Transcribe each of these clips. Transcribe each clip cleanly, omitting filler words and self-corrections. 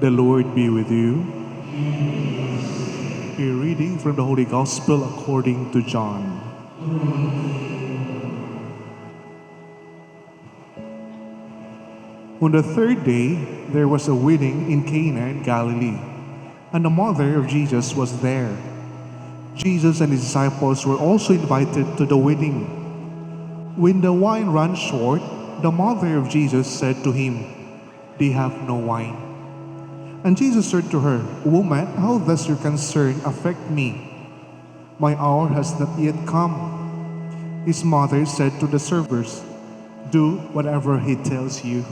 The Lord be with you. A reading from the Holy Gospel according to John. On the third day, there was a wedding in Cana in Galilee, and the mother of Jesus was there. Jesus and his disciples were also invited to the wedding. When the wine ran short, the mother of Jesus said to him, "They have no wine." And Jesus said to her, "Woman, how does your concern affect me? My hour has not yet come." His mother said to the servers, "Do whatever he tells you."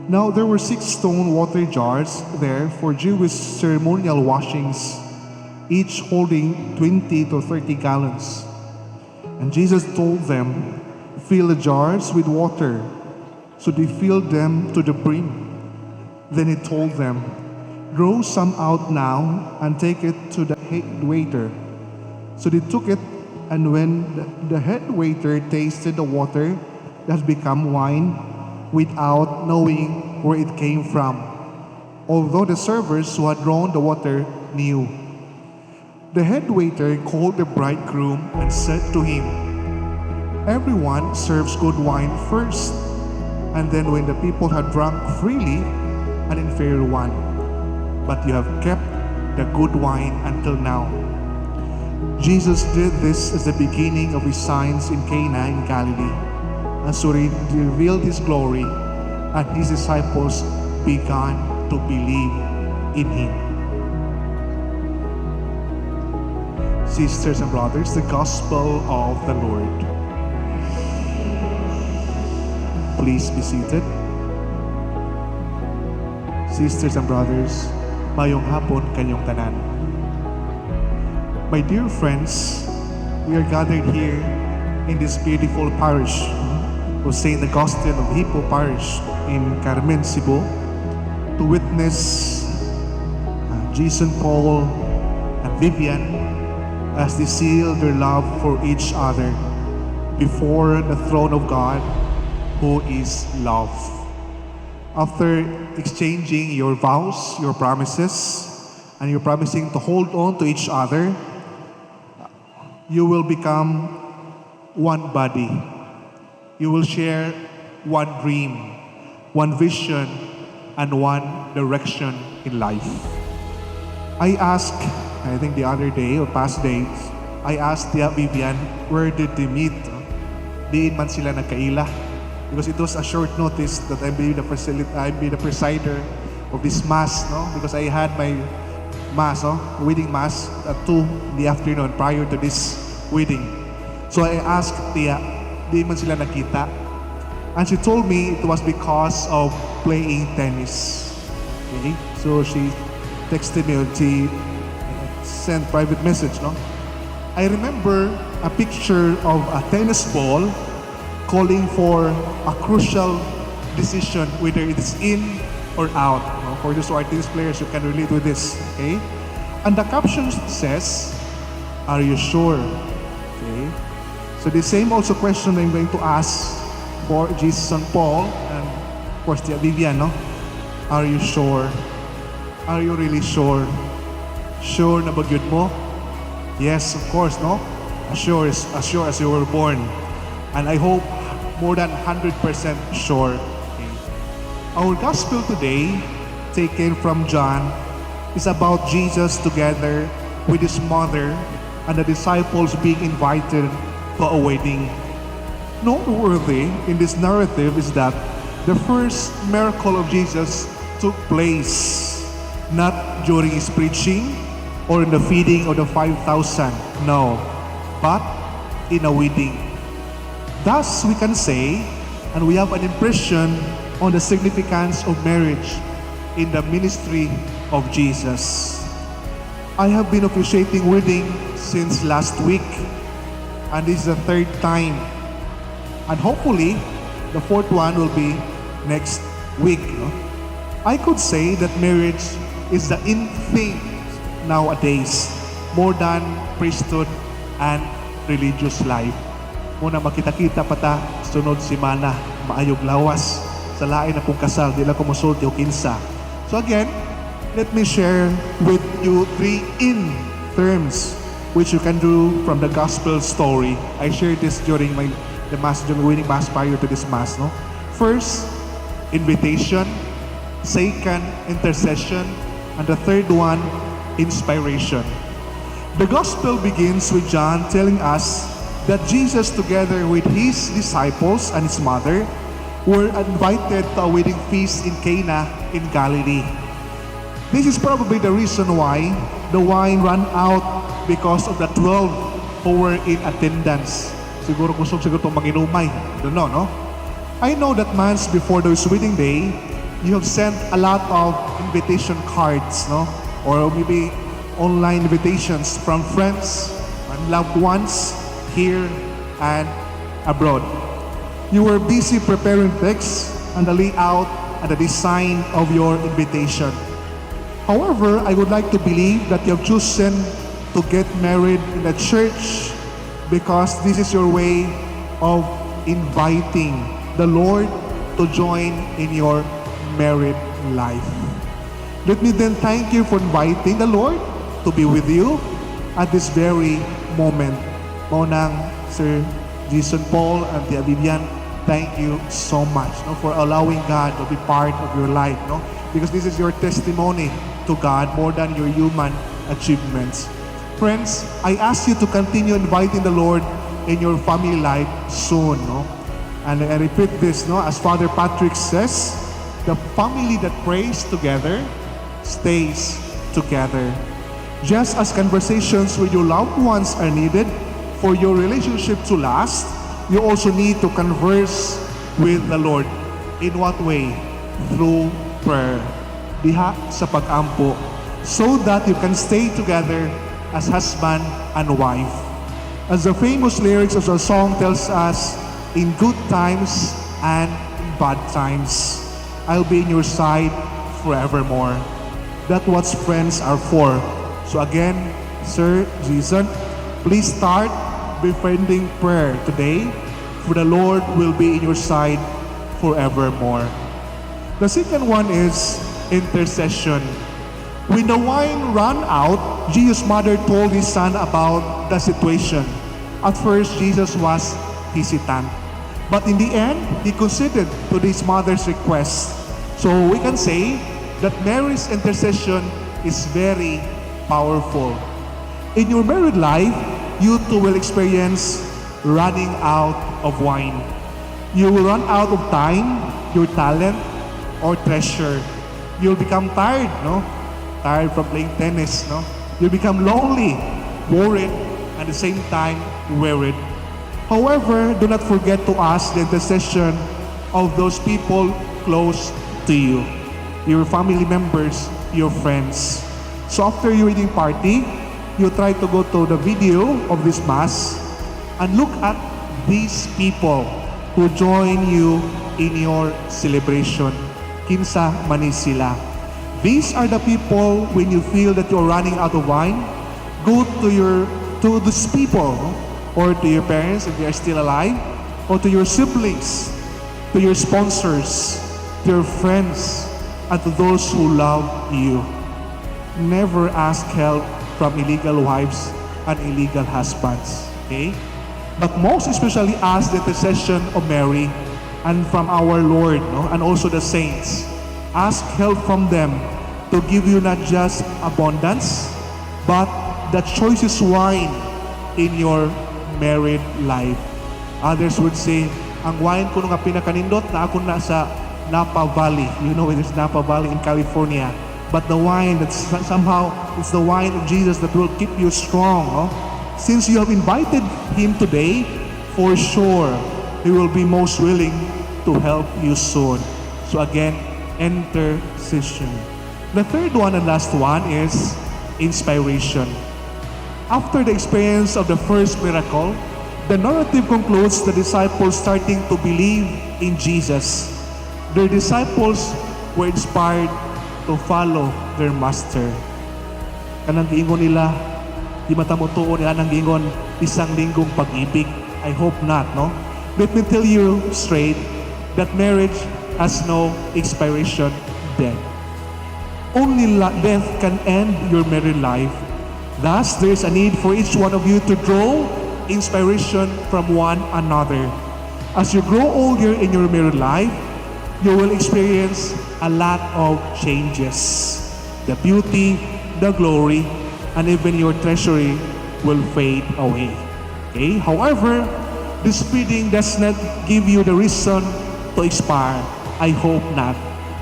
Now there were 6 stone water jars there for Jewish ceremonial washings, each holding 20 to 30 gallons. And Jesus told them, "Fill the jars with water." So they filled them to the brim. Then he told them, "Draw some out now and take it to the head waiter." So they took it, and when the head waiter tasted the water that had become wine, without knowing where it came from, although the servers who had drawn the water knew. The head waiter called the bridegroom and said to him, "Everyone serves good wine first, and then when the people had drunk freely, an inferior one. But you have kept the good wine until now." Jesus did this as the beginning of his signs in Cana in Galilee, and so he revealed his glory, and his disciples began to believe in him. Sisters and brothers, the Gospel of the Lord. Please be seated. Sisters and brothers, mayong hapon kanyong tanan. My dear friends, we are gathered here in this beautiful parish of St. Augustine of Hippo Parish in Carmen, Cebu, to witness Jason, Paul, and Vivian as they seal their love for each other before the throne of God, who is love. After exchanging your vows, your promises, and you're promising to hold on to each other, you will become one body. You will share one dream, one vision, and one direction in life. I asked, I think the other day or past days, I asked Tia Vivian, where did they meet? Diin man sila nagkaila? Because it was a short notice that I'll be the presider of this mass, no? Because I had my mass, wedding mass at 2 in the afternoon prior to this wedding. So I asked Tia, di man sila nakita? And she told me it was because of playing tennis. Okay? So she texted me or she sent private message, no? I remember a picture of a tennis ball calling for a crucial decision, whether it's in or out. No? For those who are tennis players, you can relate with this. Okay? And the caption says, "Are you sure?" Okay? So the same also question I'm going to ask for Jesus and Paul, and of course the Vivian, no? Are you sure? Are you really sure? Sure na ba gyud mo? Yes, of course, no? As sure as you were born. And I hope more than 100% sure. Okay. Our gospel today, taken from John, is about Jesus together with his mother and the disciples being invited to a wedding. Noteworthy in this narrative is that the first miracle of Jesus took place not during his preaching or in the feeding of the 5,000, no, but in a wedding. Thus, we can say, and we have an impression on the significance of marriage in the ministry of Jesus. I have been officiating wedding since last week, and this is the 3rd time. And hopefully, the 4th one will be next week. No? I could say that marriage is the in thing nowadays, more than priesthood and religious life. Muna makita-kita pa ta, sunod simana, maayog lawas, sa lain na pong kasal, di lang kumusulti o kinsa. So again, let me share with you 3 in terms which you can do from the gospel story. I shared this during the mass, during the wedding mass prior to this mass. No? First, invitation. Second, intercession. And the third one, inspiration. The gospel begins with John telling us that Jesus, together with his disciples and his mother, were invited to a wedding feast in Cana in Galilee. This is probably the reason why the wine ran out, because of the 12 who were in attendance. Siguro kusog siguro itong manginumay. I don't know, no? I know that months before this wedding day, you have sent a lot of invitation cards, no? Or maybe online invitations from friends and loved ones here and abroad. You were busy preparing texts and the layout and the design of your invitation. However, I would like to believe that you have chosen to get married in the church because this is your way of inviting the Lord to join in your married life. Let me then thank you for inviting the Lord to be with you at this very moment. Monang Sir Jason Paul and Tia Vivian, thank you so much, no, for allowing God to be part of your life, no? Because this is your testimony to God more than your human achievements. Friends, I ask you to continue inviting the Lord in your family life soon, no? And I repeat this, no? As Father Patrick says, the family that prays together stays together. Just as conversations with your loved ones are needed for your relationship to last, you also need to converse with the Lord. In what way? Through prayer. Diha sa pag-ampo, so that you can stay together as husband and wife. As the famous lyrics of the song tells us, in good times and in bad times, I'll be in your side forevermore. That's what friends are for. So again, Sir Jason, please start befriending prayer today, for the Lord will be in your side forevermore. The second one is intercession. When the wine ran out, Jesus' mother told his son about the situation. At first, Jesus was hesitant. But in the end, he conceded to his mother's request. So we can say that Mary's intercession is very powerful. In your married life, you too will experience running out of wine. You will run out of time, your talent, or treasure. You'll become tired, no? Tired from playing tennis, no? You'll become lonely, worried, and at the same time, worried. However, do not forget to ask the intercession of those people close to you, your family members, your friends. So after your wedding party, you try to go to the video of this mass and look at these people who join you in your celebration. Kinsa man sila. These are the people when you feel that you're running out of wine, go to these people, or to your parents if they are still alive, or to your siblings, to your sponsors, to your friends, and to those who love you. Never ask help from illegal wives and illegal husbands. Okay? But most especially ask the intercession of Mary and from our Lord, no? And also the saints. Ask help from them to give you not just abundance, but the choicest wine in your married life. Others would say, ang wine ko nga pinakanindot na ako na sa Napa Valley. You know it is Napa Valley in California. But the wine that's somehow, it's the wine of Jesus that will keep you strong. No? Since you have invited Him today, for sure, He will be most willing to help you soon. So again, intercession. The third one and last one is inspiration. After the experience of the first miracle, the narrative concludes the disciples starting to believe in Jesus. Their disciples were inspired to follow their master. Kanang giingon nila, di matamutuon nila nang giingon isang linggong pag-ibig. I hope not, no? Let me tell you straight that marriage has no expiration date. only death can end your married life. Thus, there is a need for each one of you to draw inspiration from one another. As you grow older in your married life, you will experience a lot of changes. The beauty, the glory, and even your treasury will fade away. Okay? However, this feeding does not give you the reason to expire. I hope not.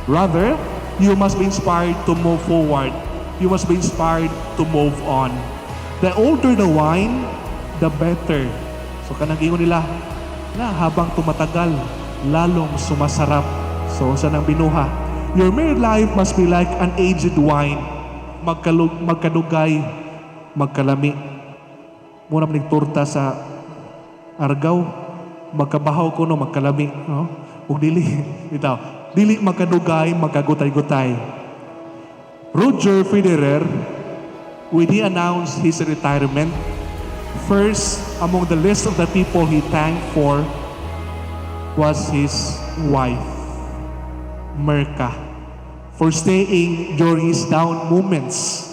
Rather, you must be inspired to move forward. You must be inspired to move on. The older the wine, the better. So kanang-ingon nila, na habang tumatagal, lalong sumasarap. So sa nang binuha, your married life must be like an aged wine. Magkadugay, magkalami. Muna manigturta sa argaw, magkabahaw ko no, magkalami. No? Ug dili, itaw, dili magkadugay, magkagutay-gutay. Roger Federer, when he announced his retirement, first among the list of the people he thanked for was his wife, Merka, for staying during his down moments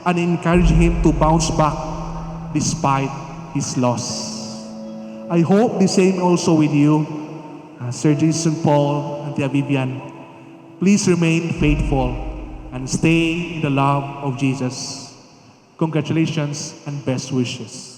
and encouraging him to bounce back despite his loss. I hope the same also with you, Sir Jason Paul and Tia Vivian. Please remain faithful and stay in the love of Jesus. Congratulations and best wishes.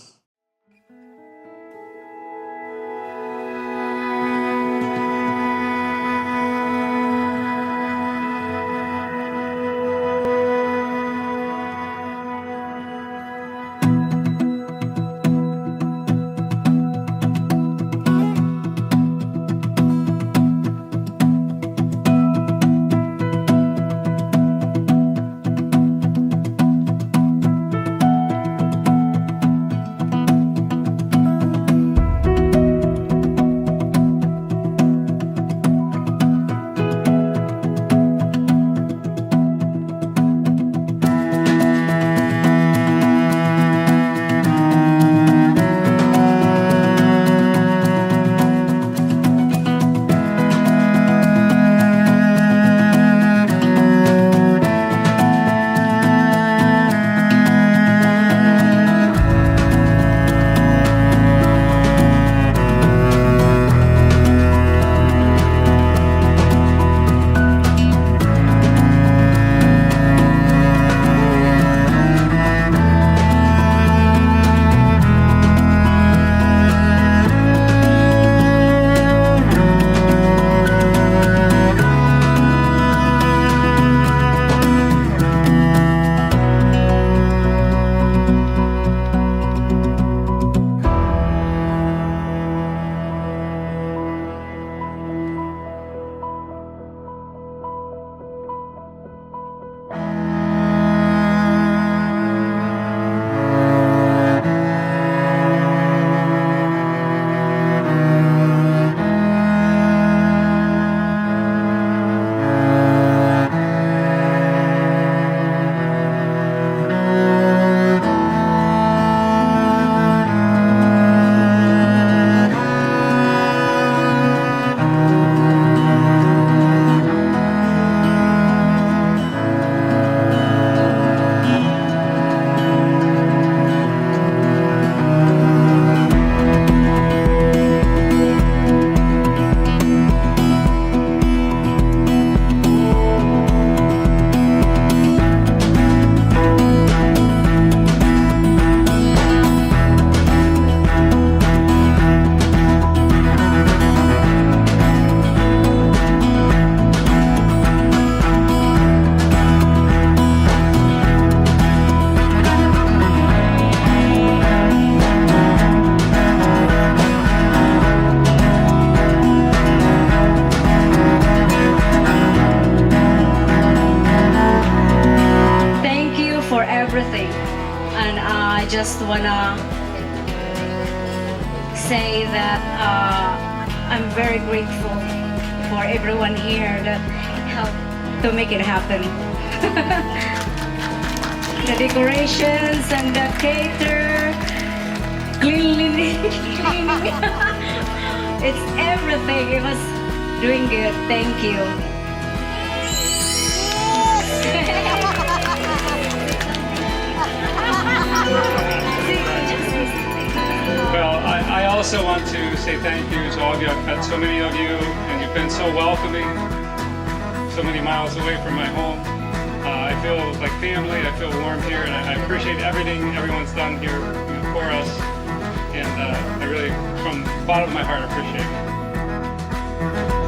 just wanna say that I'm very grateful for everyone here that helped to make it happen. The decorations and the cater, cleaning, it's everything. It was doing good. Thank you. also want to say thank you to all of you. I've met so many of you, and you've been so welcoming, so many miles away from my home. I feel like family, I feel warm here, and I appreciate everything everyone's done here for us, and I really, from the bottom of my heart, appreciate it.